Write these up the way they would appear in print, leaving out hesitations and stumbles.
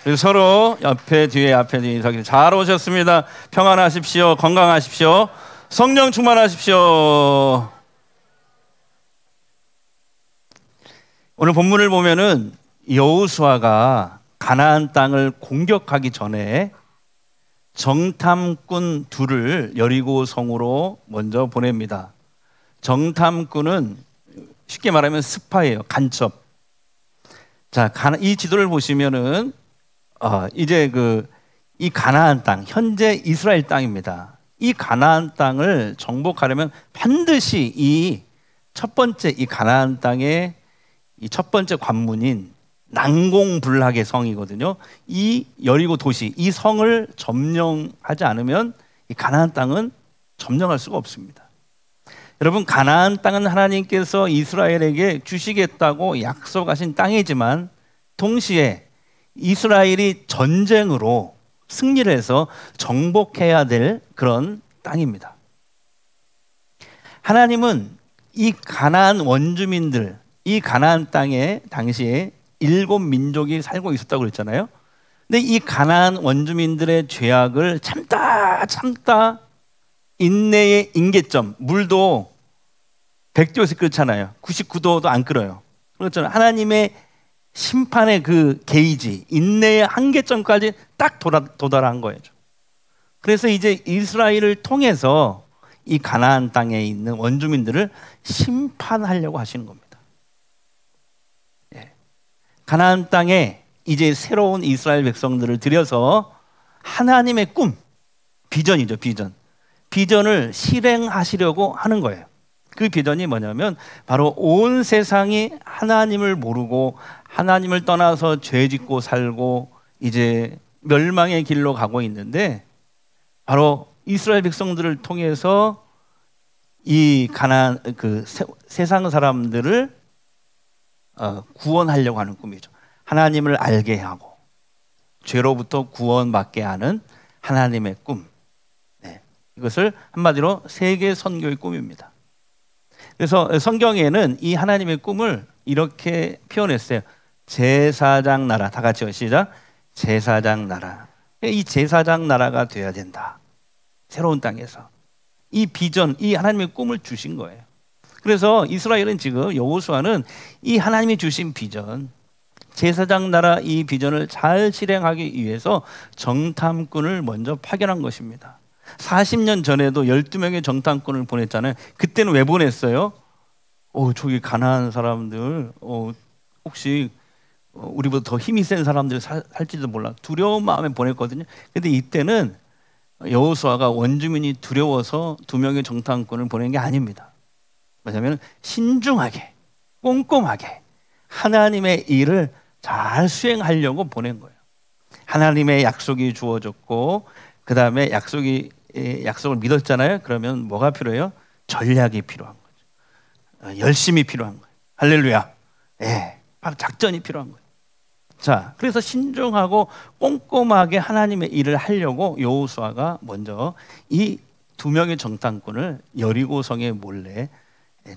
그래서 서로 옆에 뒤에 인사하기. 잘 오셨습니다. 평안하십시오. 건강하십시오. 성령 충만하십시오. 오늘 본문을 보면은 여호수아가 가나안 땅을 공격하기 전에 정탐꾼 둘을 여리고 성으로 먼저 보냅니다. 정탐꾼은 쉽게 말하면 스파예요. 간첩. 자, 이 지도를 보시면은 이제 이 가나안 땅, 현재 이스라엘 땅입니다. 이 가나안 땅을 정복하려면 반드시 이 첫 번째 이 가나안 땅의 이 첫 번째 관문인 난공불락의 성이거든요. 이 여리고 도시, 이 성을 점령하지 않으면 이 가나안 땅은 점령할 수가 없습니다. 여러분, 가나안 땅은 하나님께서 이스라엘에게 주시겠다고 약속하신 땅이지만 동시에 이스라엘이 전쟁으로 승리를 해서 정복해야 될 그런 땅입니다. 하나님은 이 가나안 원주민들, 이 가나안 땅에 당시에 7민족이 살고 있었다고 그랬잖아요. 근데 이 가나안 원주민들의 죄악을 참다 인내의 임계점, 물도 100도에서 끓잖아요. 99도도 안 끓어요. 그렇잖아요. 하나님의 심판의 그 게이지, 인내의 한계점까지 딱 도달한 거예요. 그래서 이제 이스라엘을 통해서 이 가나안 땅에 있는 원주민들을 심판하려고 하시는 겁니다. 가나안 땅에 이제 새로운 이스라엘 백성들을 들여서 하나님의 꿈, 비전이죠, 비전. 비전을 실행하시려고 하는 거예요. 그 비전이 뭐냐면 바로 온 세상이 하나님을 모르고 하나님을 떠나서 죄 짓고 살고 이제 멸망의 길로 가고 있는데, 바로 이스라엘 백성들을 통해서 이 가나안 세상 사람들을 구원하려고 하는 꿈이죠. 하나님을 알게 하고 죄로부터 구원받게 하는 하나님의 꿈. 이것을 한마디로 세계 선교의 꿈입니다. 그래서 성경에는 이 하나님의 꿈을 이렇게 표현했어요. 제사장 나라. 다 같이요. 시작. 제사장 나라. 이 제사장 나라가 돼야 된다. 새로운 땅에서. 이 비전, 이 하나님의 꿈을 주신 거예요. 그래서 이스라엘은 지금, 여호수아는 이 하나님이 주신 비전, 제사장 나라 이 비전을 잘 실행하기 위해서 정탐꾼을 먼저 파견한 것입니다. 40년 전에도 12명의 정탐꾼을 보냈잖아요. 그때는 왜 보냈어요? 저기 가나안 사람들 혹시 우리보다 더 힘이 센 사람들 살지도 몰라, 두려운 마음에 보냈거든요. 근데 이때는 여호수아가 원주민이 두려워서 2명의 정탐꾼을 보낸 게 아닙니다. 뭐냐면 신중하게 꼼꼼하게 하나님의 일을 잘 수행하려고 보낸 거예요. 하나님의 약속이 주어졌고 그 다음에 약속을 믿었잖아요. 그러면 뭐가 필요해요? 전략이 필요한 거죠. 열심이 필요한 거예요. 할렐루야. 바로 작전이 필요한 거예요. 자, 그래서 신중하고 꼼꼼하게 하나님의 일을 하려고 여호수아가 먼저 이 2명의 정탐꾼을 여리고성에 몰래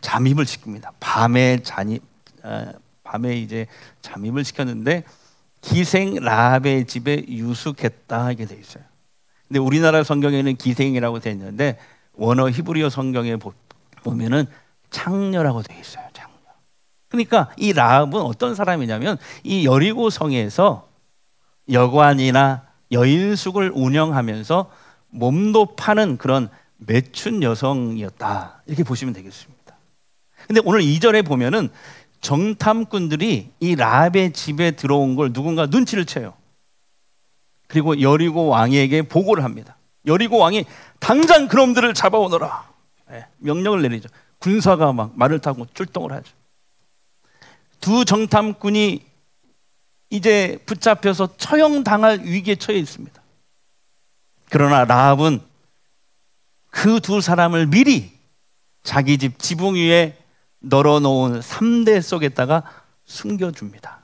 잠입을 시킵니다. 밤에 이제 잠입을 시켰는데 기생 라합의 집에 유숙했다 이렇게 돼 있어요. 근데 우리나라 성경에는 기생이라고 돼 있는데 원어 히브리어 성경에 보면은 창녀라고 돼 있어요. 창녀. 그러니까 이 라합은 어떤 사람이냐면 이 여리고 성에서 여관이나 여인숙을 운영하면서 몸도 파는 그런 매춘 여성이었다 이렇게 보시면 되겠습니다. 근데 오늘 2절에 보면은 정탐꾼들이 이 라합의 집에 들어온 걸 누군가 눈치를 채요. 그리고 여리고 왕에게 보고를 합니다. 여리고 왕이 당장 그놈들을 잡아오너라 명령을 내리죠. 군사가 막 말을 타고 출동을 하죠. 2 정탐꾼이 이제 붙잡혀서 처형당할 위기에 처해 있습니다. 그러나 라합은 그 2 사람을 미리 자기 집 지붕 위에 널어놓은 3대 속에다가 숨겨줍니다.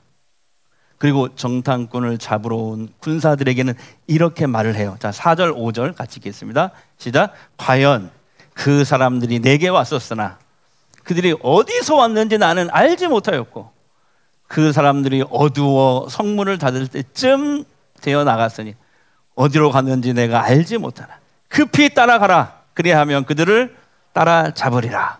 그리고 정탐꾼을 잡으러 온 군사들에게는 이렇게 말을 해요. 자, 4절 5절 같이 읽겠습니다. 시작. 과연 그 사람들이 내게 왔었으나 그들이 어디서 왔는지 나는 알지 못하였고 그 사람들이 어두워 성문을 닫을 때쯤 되어 나갔으니 어디로 갔는지 내가 알지 못하나. 급히 따라가라. 그리하면 그들을 따라잡으리라.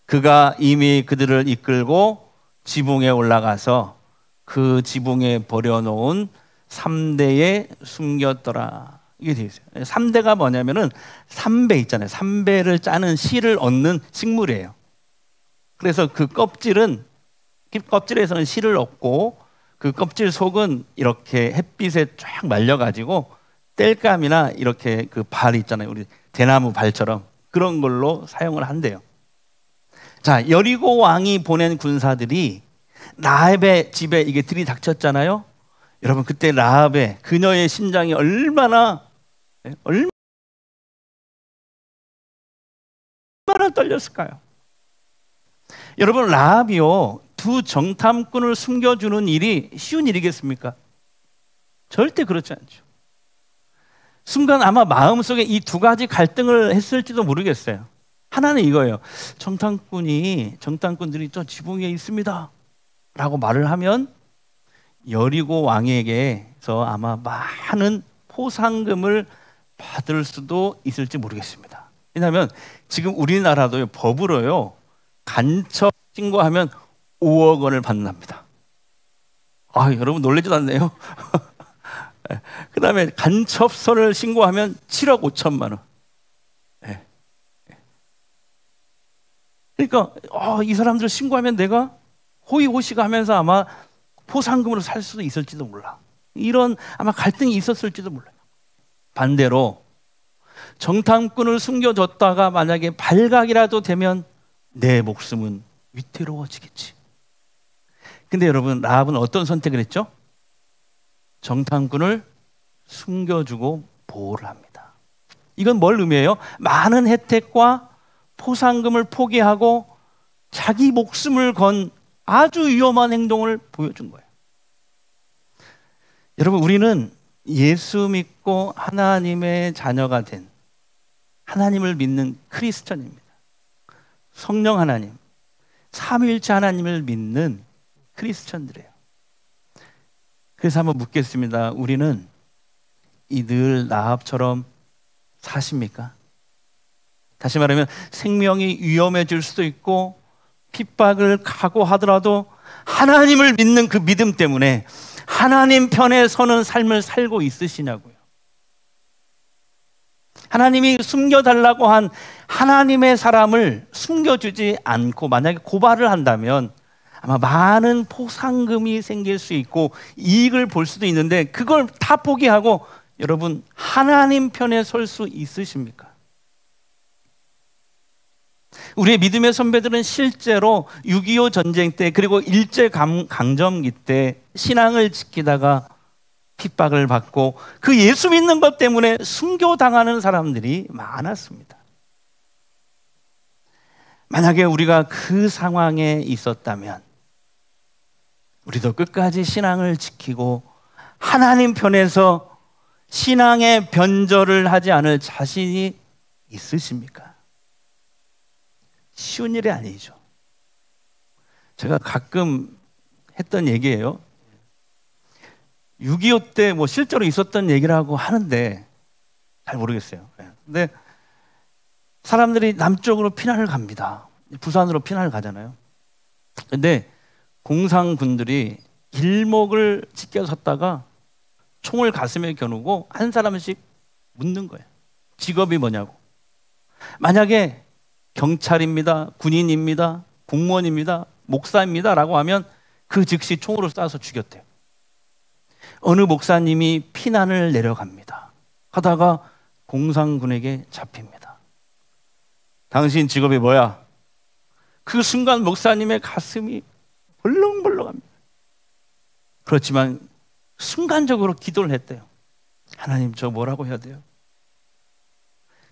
그가 이미 그들을 이끌고 지붕에 올라가서 그 지붕에 버려놓은 3대에 숨겼더라. 이게 되어 있어요. 3대가 뭐냐면은 삼배 있잖아요. 삼배를 짜는 씨를 얻는 식물이에요. 그래서 그 껍질에서는 씨를 얻고 그 껍질 속은 이렇게 햇빛에 쫙 말려가지고 땔감이나 이렇게 그 발 있잖아요. 우리 대나무 발처럼 그런 걸로 사용을 한대요. 자, 여리고 왕이 보낸 군사들이 라합의 집에 이게 들이닥쳤잖아요. 여러분 그때 라합의 그녀의 심장이 얼마나 떨렸을까요? 여러분 라합이요, 두 정탐꾼을 숨겨주는 일이 쉬운 일이겠습니까? 절대 그렇지 않죠. 순간 아마 마음속에 이 두 가지 갈등을 했을지도 모르겠어요. 하나는 이거예요. 정탐꾼들이 저 지붕에 있습니다 라고 말을 하면 여리고 왕에게서 아마 많은 포상금을 받을 수도 있을지 모르겠습니다. 왜냐하면 지금 우리나라도 법으로요, 간첩 신고하면 5억 원을 받는답니다. 여러분 놀라지도 않네요. 그 다음에 간첩서를 신고하면 7억 5천만 원. 그러니까 이 사람들 신고하면 내가 호의호식 하면서 아마 포상금으로 살 수도 있을지도 몰라. 이런 아마 갈등이 있었을지도 몰라요. 반대로 정탐꾼을 숨겨줬다가 만약에 발각이라도 되면 내 목숨은 위태로워지겠지. 근데 여러분 라합은 어떤 선택을 했죠? 정탐꾼을 숨겨주고 보호를 합니다. 이건 뭘 의미해요? 많은 혜택과 포상금을 포기하고 자기 목숨을 건 아주 위험한 행동을 보여준 거예요. 여러분 우리는 예수 믿고 하나님의 자녀가 된, 하나님을 믿는 크리스천입니다. 성령 하나님, 삼위일체 하나님을 믿는 크리스천들이에요. 그래서 한번 묻겠습니다. 우리는 이 늘 라합처럼 사십니까? 다시 말하면 생명이 위험해질 수도 있고 핍박을 각오하더라도 하나님을 믿는 그 믿음 때문에 하나님 편에 서는 삶을 살고 있으시냐고요. 하나님이 숨겨달라고 한 하나님의 사람을 숨겨주지 않고 만약에 고발을 한다면 아마 많은 포상금이 생길 수 있고 이익을 볼 수도 있는데 그걸 다 포기하고 여러분 하나님 편에 설 수 있으십니까? 우리의 믿음의 선배들은 실제로 6.25 전쟁 때 그리고 일제강점기 때 신앙을 지키다가 핍박을 받고 그 예수 믿는 것 때문에 순교당하는 사람들이 많았습니다. 만약에 우리가 그 상황에 있었다면 우리도 끝까지 신앙을 지키고 하나님 편에서 신앙의 변절을 하지 않을 자신이 있으십니까? 쉬운 일이 아니죠. 제가 가끔 했던 얘기예요. 6.25 때 뭐 실제로 있었던 얘기라고 하는데 잘 모르겠어요. 근데 사람들이 남쪽으로 피난을 갑니다. 부산으로 피난을 가잖아요. 근데 공산군들이 길목을 지켜섰다가 총을 가슴에 겨누고 한 사람씩 묻는 거예요. 직업이 뭐냐고. 만약에 경찰입니다, 군인입니다, 공무원입니다, 목사입니다 라고 하면 그 즉시 총으로 쏴서 죽였대요. 어느 목사님이 피난을 내려갑니다. 하다가 공산군에게 잡힙니다. 당신 직업이 뭐야? 그 순간 목사님의 가슴이 벌렁벌렁합니다. 그렇지만 순간적으로 기도를 했대요. 하나님, 저 뭐라고 해야 돼요?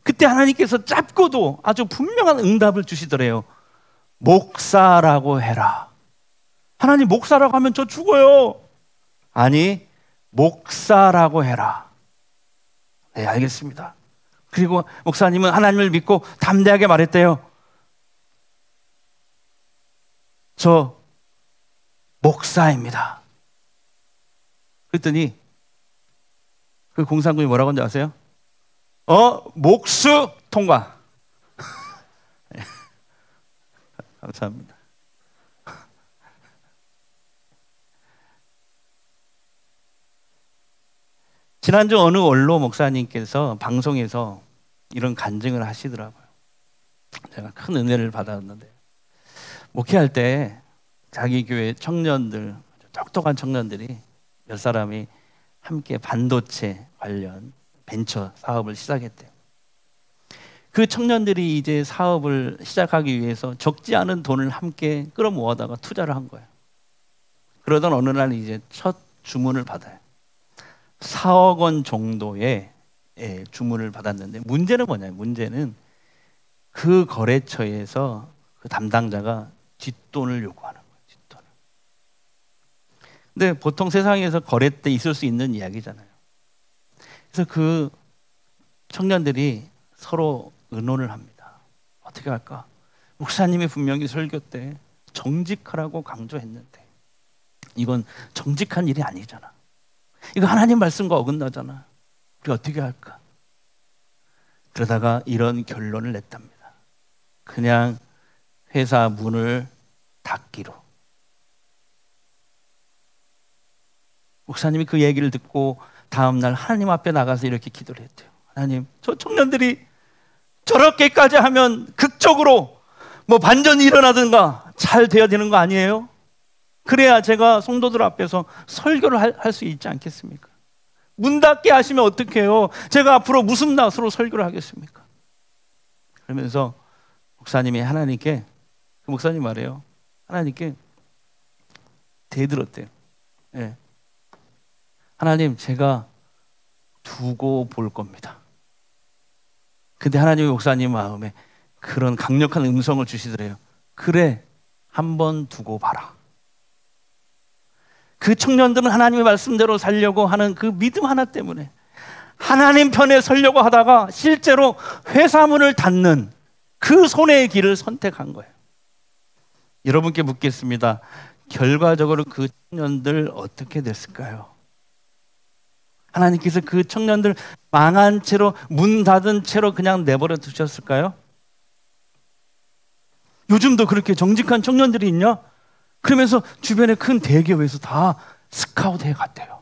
그때 하나님께서 짧고도 아주 분명한 응답을 주시더래요. 목사라고 해라. 하나님, 목사라고 하면 저 죽어요. 아니, 목사라고 해라. 네, 알겠습니다. 그리고 목사님은 하나님을 믿고 담대하게 말했대요. 저 목사입니다. 그랬더니 그 공산군이 뭐라고 하는지 아세요? 목수 통과. 감사합니다. 지난주 어느 원로 목사님께서 방송에서 이런 간증을 하시더라고요. 제가 큰 은혜를 받았는데, 목회할 때 자기 교회 청년들, 똑똑한 청년들이 몇 사람이 함께 반도체 관련 벤처 사업을 시작했대요. 그 청년들이 이제 사업을 시작하기 위해서 적지 않은 돈을 함께 끌어모아다가 투자를 한 거예요. 그러던 어느 날 이제 첫 주문을 받아요. 4억 원 정도의 주문을 받았는데, 문제는 뭐냐면, 문제는 그 거래처에서 그 담당자가 뒷돈을 요구하는 거예요. 뒷돈을. 근데 보통 세상에서 거래 때 있을 수 있는 이야기잖아요. 그래서 그 청년들이 서로 의논을 합니다. 어떻게 할까? 목사님이 분명히 설교 때 정직하라고 강조했는데 이건 정직한 일이 아니잖아. 이거 하나님 말씀과 어긋나잖아. 우리 어떻게 할까? 그러다가 이런 결론을 냈답니다. 그냥 회사 문을 닫기로. 목사님이 그 얘기를 듣고 다음날 하나님 앞에 나가서 이렇게 기도를 했대요. 하나님, 저 청년들이 저렇게까지 하면 극적으로 뭐 반전이 일어나든가 잘 돼야 되는 거 아니에요? 그래야 제가 성도들 앞에서 설교를 할 수 있지 않겠습니까? 문 닫게 하시면 어떡해요? 제가 앞으로 무슨 낯으로 설교를 하겠습니까? 그러면서 목사님이 하나님께, 그 목사님 말이에요, 하나님께 대들었대요. 네. 하나님, 제가 두고 볼 겁니다. 근데 하나님의 목사님 마음에 그런 강력한 음성을 주시더래요. 그래, 한번 두고 봐라. 그 청년들은 하나님의 말씀대로 살려고 하는 그 믿음 하나 때문에 하나님 편에 서려고 하다가 실제로 회사 문을 닫는 그 손해의 길을 선택한 거예요. 여러분께 묻겠습니다. 결과적으로 그 청년들 어떻게 됐을까요? 하나님께서 그 청년들 망한 채로, 문 닫은 채로 그냥 내버려 두셨을까요? 요즘도 그렇게 정직한 청년들이 있냐? 그러면서 주변의 큰 대기업에서 다 스카우트 해갔대요.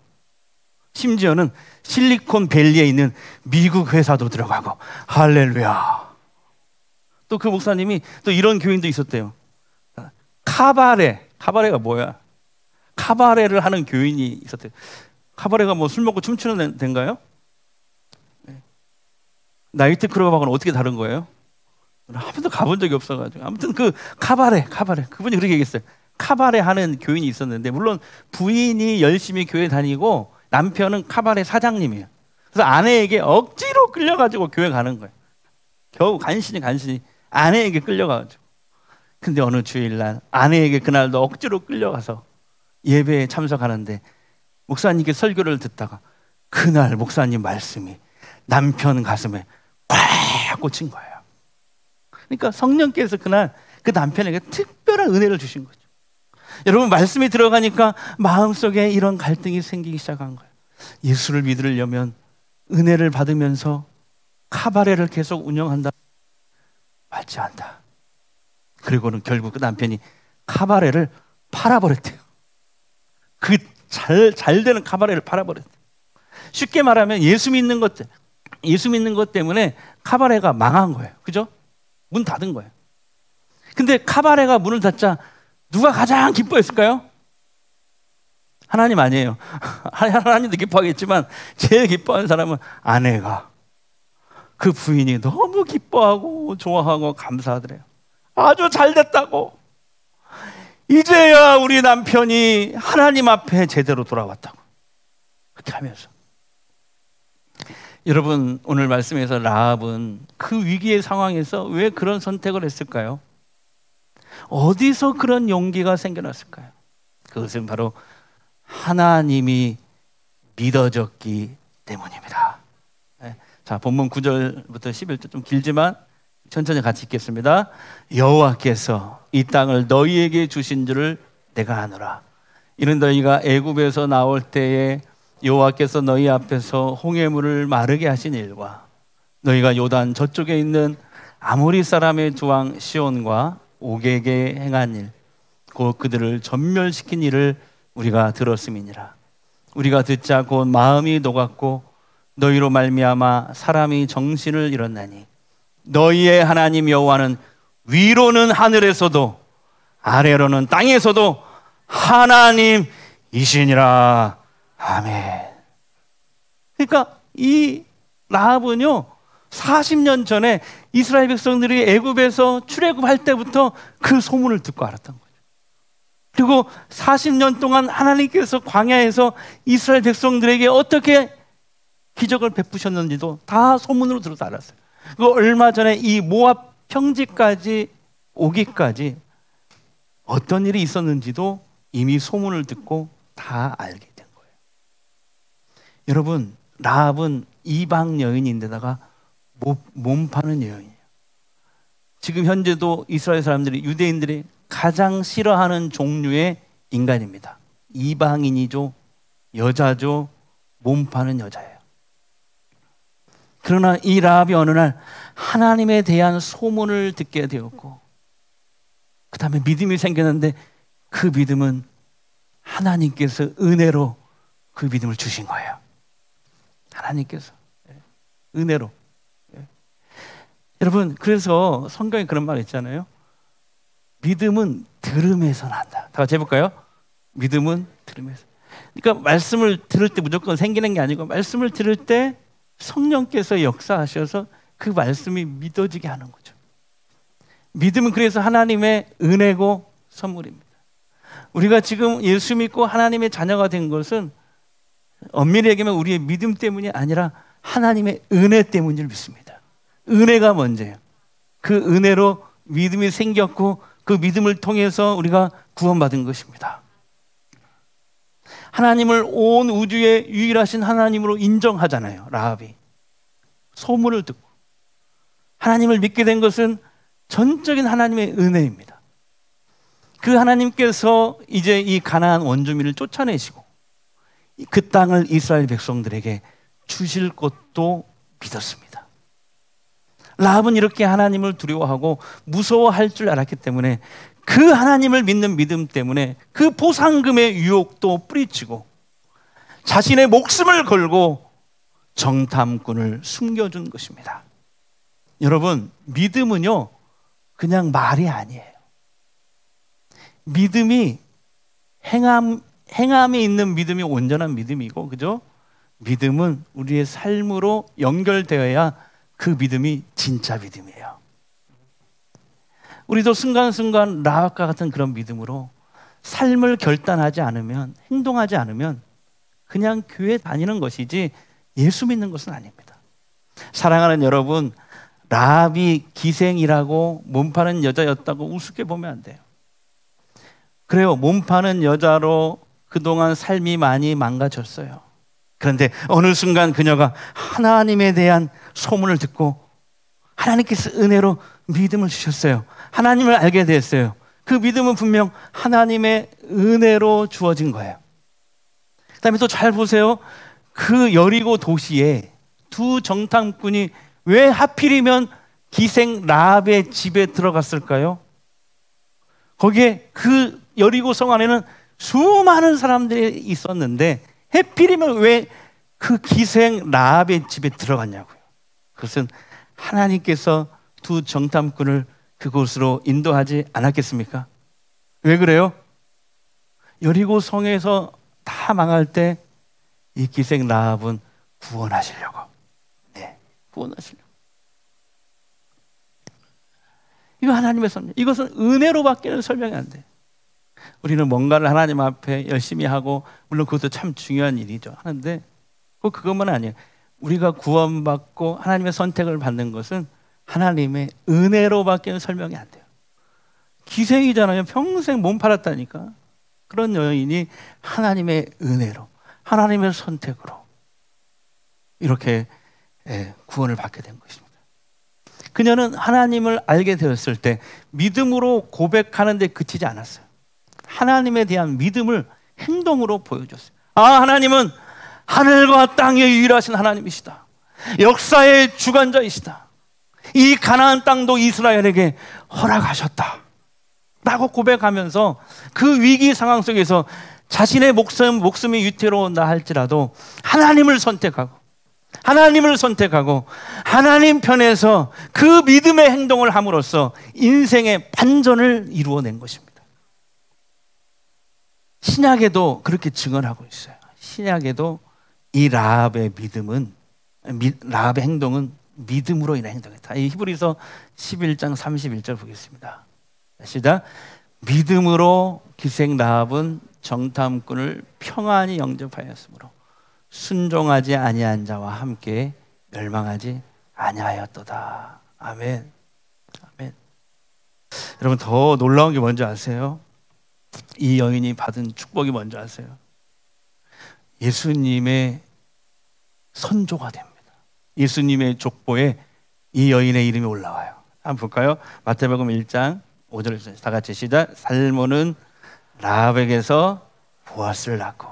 심지어는 실리콘밸리에 있는 미국 회사도 들어가고. 할렐루야. 또 그 목사님이 또 이런 교인도 있었대요. 카바레가 뭐야? 카바레를 하는 교인이 있었대요. 카바레가 뭐 술 먹고 춤추는 데인가요? 나이트 클럽하고는 어떻게 다른 거예요? 한 번도 가본 적이 없어가지고. 아무튼 그 카바레 그분이 그렇게 얘기했어요. 카바레 하는 교인이 있었는데, 물론 부인이 열심히 교회 다니고 남편은 카바레 사장님이에요. 그래서 아내에게 억지로 끌려가지고 교회 가는 거예요. 겨우 간신히 아내에게 끌려가가지고. 근데 어느 주일날 아내에게 그날도 억지로 끌려가서 예배에 참석하는데, 목사님께 설교를 듣다가 그날 목사님 말씀이 남편 가슴에 꽉 꽂힌 거예요. 그러니까 성령께서 그날 그 남편에게 특별한 은혜를 주신 거죠. 여러분, 말씀이 들어가니까 마음속에 이런 갈등이 생기기 시작한 거예요. 예수를 믿으려면 은혜를 받으면서 카바레를 계속 운영한다? 맞지 않다. 그리고는 결국 그 남편이 카바레를 팔아버렸대요. 그 잘 되는 카바레를 팔아버렸대요. 쉽게 말하면 예수 믿는 것 때문에 카바레가 망한 거예요. 그죠? 문 닫은 거예요. 근데 카바레가 문을 닫자 누가 가장 기뻐했을까요? 하나님 아니에요. 하나님도 기뻐하겠지만 제일 기뻐하는 사람은 아내가, 그 부인이 너무 기뻐하고 좋아하고 감사하더래요. 아주 잘 됐다고. 이제야 우리 남편이 하나님 앞에 제대로 돌아왔다고. 그렇게 하면서. 여러분, 오늘 말씀에서 라합은 그 위기의 상황에서 왜 그런 선택을 했을까요? 어디서 그런 용기가 생겨났을까요? 그것은 바로 하나님이 믿어졌기 때문입니다. 자, 본문 9절부터 11절 좀 길지만 천천히 같이 읽겠습니다. 여호와께서 이 땅을 너희에게 주신 줄을 내가 아노라. 이는 너희가 애굽에서 나올 때에 여호와께서 너희 앞에서 홍해물을 마르게 하신 일과 너희가 요단 저쪽에 있는 아모리 사람의 두 왕 시온과 옥에게 행한 일, 곧 그들을 전멸시킨 일을 우리가 들었음이니라. 우리가 듣자 곧 마음이 녹았고 너희로 말미암아 사람이 정신을 잃었나니 너희의 하나님 여호와는 위로는 하늘에서도 아래로는 땅에서도 하나님이시니라. 아멘. 그러니까 이 라합은요 40년 전에 이스라엘 백성들이 애굽에서 출애굽할 때부터 그 소문을 듣고 알았던 거죠. 그리고 40년 동안 하나님께서 광야에서 이스라엘 백성들에게 어떻게 기적을 베푸셨는지도 다 소문으로 들어서 알았어요. 그 얼마 전에 이 모압 평지까지 오기까지 어떤 일이 있었는지도 이미 소문을 듣고 다 알게 된 거예요. 여러분, 라합은 이방 여인인데다가 몸 파는 여인이에요. 지금 현재도 이스라엘 사람들이, 유대인들이 가장 싫어하는 종류의 인간입니다. 이방인이죠, 여자죠, 몸 파는 여자예요. 그러나 이 라합이 어느 날 하나님에 대한 소문을 듣게 되었고 그 다음에 믿음이 생겼는데 그 믿음은 하나님께서 은혜로 그 믿음을 주신 거예요. 하나님께서 은혜로. 여러분, 그래서 성경에 그런 말 있잖아요. 믿음은 들음에서 난다. 다 같이 해볼까요? 믿음은 들음에서. 그러니까 말씀을 들을 때 무조건 생기는 게 아니고 말씀을 들을 때 성령께서 역사하셔서 그 말씀이 믿어지게 하는 거죠. 믿음은 그래서 하나님의 은혜고 선물입니다. 우리가 지금 예수 믿고 하나님의 자녀가 된 것은 엄밀히 얘기하면 우리의 믿음 때문이 아니라 하나님의 은혜 때문인 줄 믿습니다. 은혜가 먼저예요. 그 은혜로 믿음이 생겼고 그 믿음을 통해서 우리가 구원받은 것입니다. 하나님을 온 우주의 유일하신 하나님으로 인정하잖아요. 라합이 소문을 듣고 하나님을 믿게 된 것은 전적인 하나님의 은혜입니다. 그 하나님께서 이제 이 가나안 원주민을 쫓아내시고 그 땅을 이스라엘 백성들에게 주실 것도 믿었습니다. 라합은 이렇게 하나님을 두려워하고 무서워할 줄 알았기 때문에 그 하나님을 믿는 믿음 때문에 그 보상금의 유혹도 뿌리치고 자신의 목숨을 걸고 정탐꾼을 숨겨준 것입니다. 여러분, 믿음은요 그냥 말이 아니에요. 믿음이 행함에 있는 믿음이 온전한 믿음이고, 그죠? 믿음은 우리의 삶으로 연결되어야 그 믿음이 진짜 믿음이에요. 우리도 순간순간 라합과 같은 그런 믿음으로 삶을 결단하지 않으면, 행동하지 않으면 그냥 교회 다니는 것이지 예수 믿는 것은 아닙니다. 사랑하는 여러분, 라합이 기생이라고 몸 파는 여자였다고 우습게 보면 안 돼요. 그래요, 몸 파는 여자로 그동안 삶이 많이 망가졌어요. 그런데 어느 순간 그녀가 하나님에 대한 소문을 듣고 하나님께서 은혜로 믿음을 주셨어요. 하나님을 알게 됐어요. 그 믿음은 분명 하나님의 은혜로 주어진 거예요. 그 다음에 또 잘 보세요. 그 여리고 도시에 두 정탐꾼이 왜 하필이면 기생 라합의 집에 들어갔을까요? 거기에 그 여리고 성 안에는 수많은 사람들이 있었는데 하필이면 왜 그 기생 라합의 집에 들어갔냐고요. 그것은 하나님께서 두 정탐꾼을 그곳으로 인도하지 않았겠습니까? 왜 그래요? 여리고 성에서 다 망할 때 이 기생 라합은 구원하시려고. 네, 구원하시려고. 이거 하나님의 섭리. 이것은 은혜로밖에는 설명이 안 돼. 우리는 뭔가를 하나님 앞에 열심히 하고, 물론 그것도 참 중요한 일이죠. 하는데 꼭 그것만 아니에요. 우리가 구원받고 하나님의 선택을 받는 것은 하나님의 은혜로밖에는 설명이 안 돼요. 기생이잖아요. 평생 몸 팔았다니까. 그런 여인이 하나님의 은혜로, 하나님의 선택으로 이렇게 구원을 받게 된 것입니다. 그녀는 하나님을 알게 되었을 때 믿음으로 고백하는 데 그치지 않았어요. 하나님에 대한 믿음을 행동으로 보여줬어요. 아, 하나님은 하늘과 땅의 유일하신 하나님이시다. 역사의 주관자이시다. 이 가나안 땅도 이스라엘에게 허락하셨다 라고 고백하면서 그 위기 상황 속에서 자신의 목숨이 위태로운다 할지라도 하나님을 선택하고 하나님 편에서 그 믿음의 행동을 함으로써 인생의 반전을 이루어낸 것입니다. 신약에도 그렇게 증언하고 있어요. 신약에도 이 라합의 행동은 믿음으로 인한 행동이다. 이 히브리서 11장 31절 보겠습니다. 시작. 믿음으로 기생 라합은 정탐꾼을 평안히 영접하였으므로 순종하지 아니한 자와 함께 멸망하지 아니하였도다. 아멘. 아멘. 여러분, 더 놀라운 게 뭔지 아세요? 이 여인이 받은 축복이 뭔지 아세요? 예수님의 선조가 됩니다. 예수님의 족보에 이 여인의 이름이 올라와요. 한번 볼까요? 마태복음 1장 5절에서 다 같이 시작. 살모는 라합에게서 보아스를 낳고,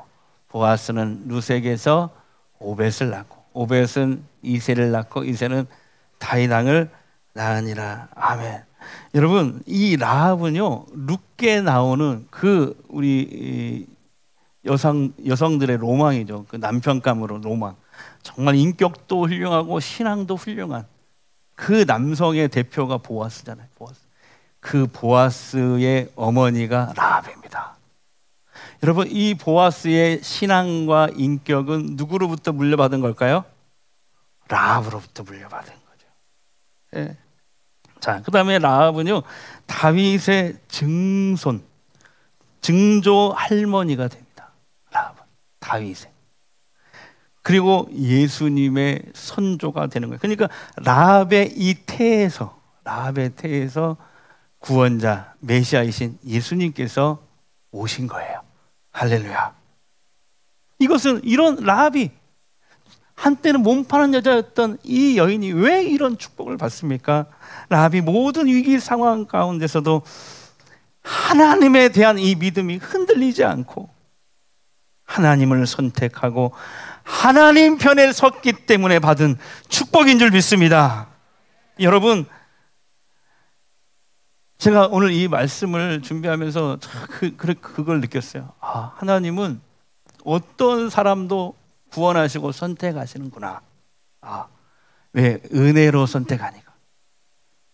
보아스는 루색에서 오벳을 낳고, 오벳은 이새를 낳고, 이새는 다윗 왕을 낳으니라. 아멘. 여러분, 이 라합은요, 룻게 나오는 그 우리 여성들의 로망이죠. 그 남편감으로 로망. 정말 인격도 훌륭하고 신앙도 훌륭한 그 남성의 대표가 보아스잖아요. 보아스. 그 보아스의 어머니가 라합입니다. 여러분, 이 보아스의 신앙과 인격은 누구로부터 물려받은 걸까요? 라합으로부터 물려받은 거죠. 네. 자, 그 다음에 라합은요, 다윗의 증조 할머니가 됩니다. 라합은 다윗의. 그리고 예수님의 선조가 되는 거예요. 그러니까 라합의 태에서 구원자 메시아이신 예수님께서 오신 거예요. 할렐루야. 이것은 이런 라합이 한때는 몸파는 여자였던 이 여인이 왜 이런 축복을 받습니까? 라합이 모든 위기 상황 가운데서도 하나님에 대한 이 믿음이 흔들리지 않고 하나님을 선택하고 하나님 편에 섰기 때문에 받은 축복인 줄 믿습니다. 여러분, 제가 오늘 이 말씀을 준비하면서 그걸 느꼈어요. 아, 하나님은 어떤 사람도 구원하시고 선택하시는구나. 아, 왜? 은혜로 선택하니까.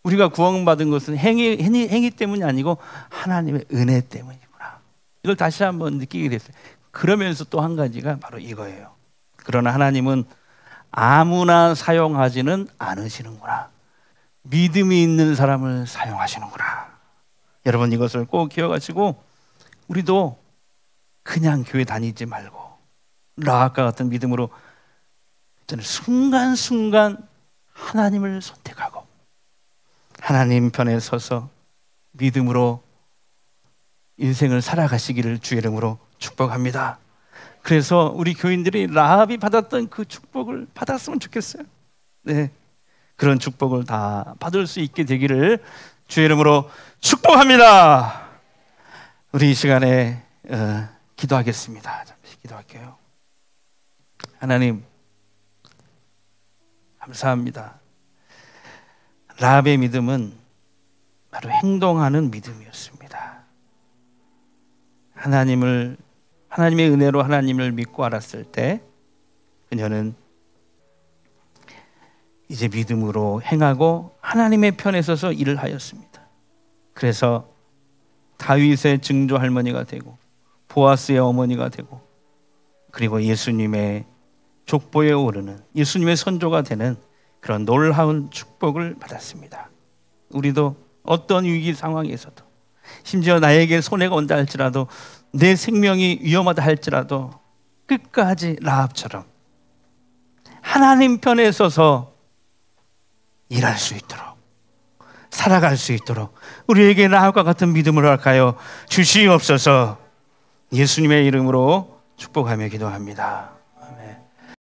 우리가 구원받은 것은 행위 때문이 아니고 하나님의 은혜 때문이구나. 이걸 다시 한번 느끼게 됐어요. 그러면서 또 한 가지가 바로 이거예요. 그러나 하나님은 아무나 사용하지는 않으시는구나. 믿음이 있는 사람을 사용하시는구나. 여러분, 이것을 꼭 기억하시고 우리도 그냥 교회 다니지 말고 라합과 같은 믿음으로 저는 순간순간 하나님을 선택하고 하나님 편에 서서 믿음으로 인생을 살아가시기를 주의 이름으로 축복합니다. 그래서 우리 교인들이 라합이 받았던 그 축복을 받았으면 좋겠어요. 네, 그런 축복을 다 받을 수 있게 되기를 주의 이름으로 축복합니다. 우리 이 시간에 기도하겠습니다. 잠시 기도할게요. 하나님, 감사합니다. 라합의 믿음은 바로 행동하는 믿음이었습니다. 하나님의 은혜로 하나님을 믿고 알았을 때 그녀는 이제 믿음으로 행하고 하나님의 편에 서서 일을 하였습니다. 그래서 다윗의 증조 할머니가 되고 보아스의 어머니가 되고 그리고 예수님의 족보에 오르는 예수님의 선조가 되는 그런 놀라운 축복을 받았습니다. 우리도 어떤 위기 상황에서도 심지어 나에게 손해가 온다 할지라도 내 생명이 위험하다 할지라도 끝까지 라합처럼 하나님 편에 서서 일할 수 있도록 살아갈 수 있도록 우리에게 라합과 같은 믿음을 허락하여 주시옵소서. 예수님의 이름으로 축복하며 기도합니다.